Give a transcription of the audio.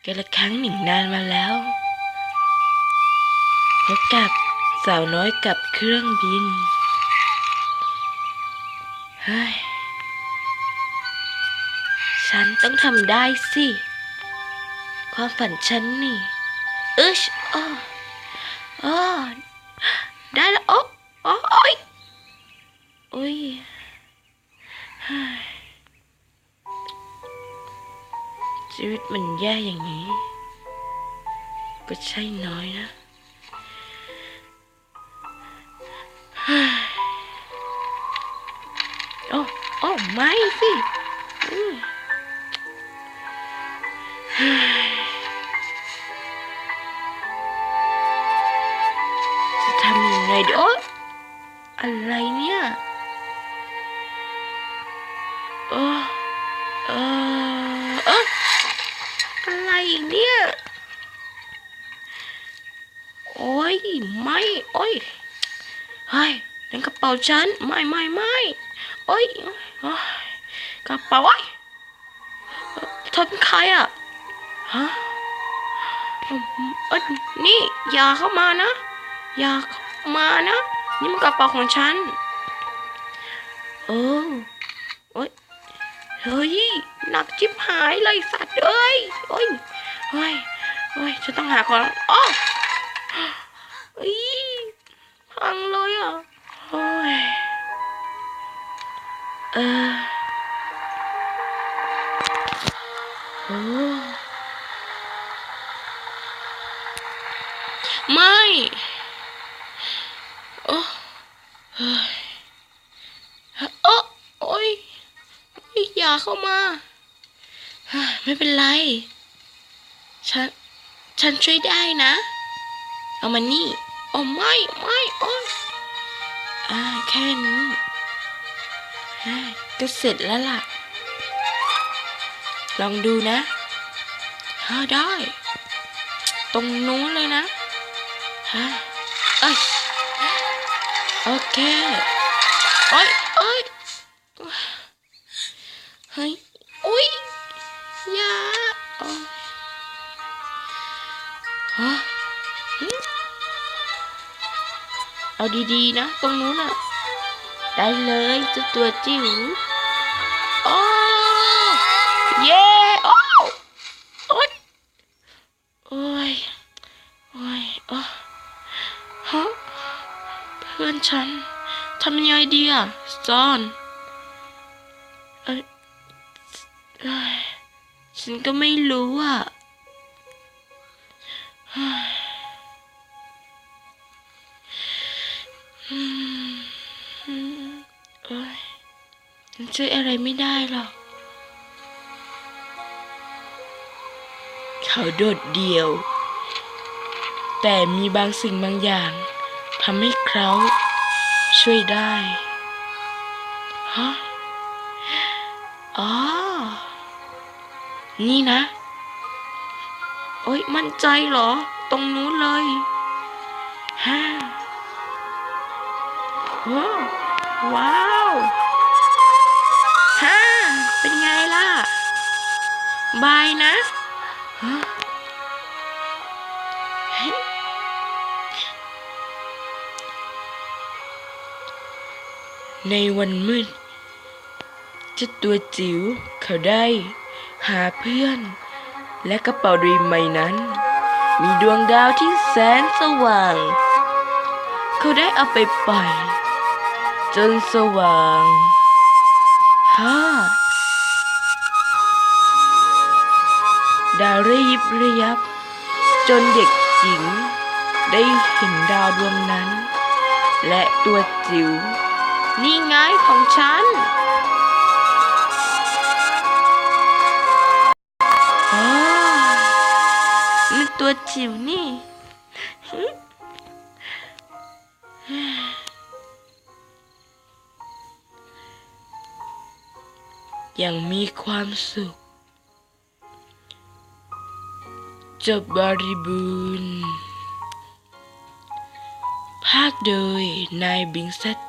กาลครั้งหนึ่งนานมาแล้วพบกับสาวน้อยกับเครื่องบินเฮ้ยฉันต้องทำได้สิความฝันฉันนี่อ้อได้แล้วโอ้ยชีวิตมันแย่อย่างนี้ก็ใช่น้อยนะโอ้ไม่สิจะทำยังไงดีอะไรเนี่ยอะไรอีกเนี่ยโอ้ยไม่เฮ้ยนั่นกระเป๋าฉันไม่โอ้ยกระเป๋าเธอเป็นใครอ่ะฮะนี่อย่าเข้ามานะนี่มันกระเป๋าของฉันเฮ้ยหนักจิบหายเลยสัตว์เอ้ยฉันต้องหาของพังเลยอ่ะไม่อย่าเข้ามาไม่เป็นไรฉันช่วยได้นะเอามานี่ไม่แค่นี้ก็เสร็จแล้วล่ะลองดูนะได้ตรงนู้นเลยนะโอเคเฮ้ยอย่าเอาดีๆนะตรงนู้นน่ะได้เลยเจ้าตัวจิ๋วเย้เพื่อนฉันทำยังไงดีอ่ะจอนฉันก็ไม่รู้อ่ะฉันช่วยอะไรไม่ได้หรอกเขาโดดเดี่ยวแต่มีบางสิ่งบางอย่างทำให้เขาช่วยได้นี่นะมั่นใจเหรอตรงนู้นเลยว้าวเป็นไงล่ะบายนะในวันมืดเจ้าตัวจิ๋วเขาได้หาเพื่อนและกระเป๋าใบนั้นมีดวงดาวที่แสนสว่างเขาได้เอาไปปล่อยจนสว่างดาวระยิบระยับจนเด็กหญิงได้เห็นดาวดวงนั้นและตัวจิ๋วนี่ไงของฉันมันตัวจิ๋วนี่ยังมีความสุขจบบริบูรณ์ภาคโดยนายบิงซัต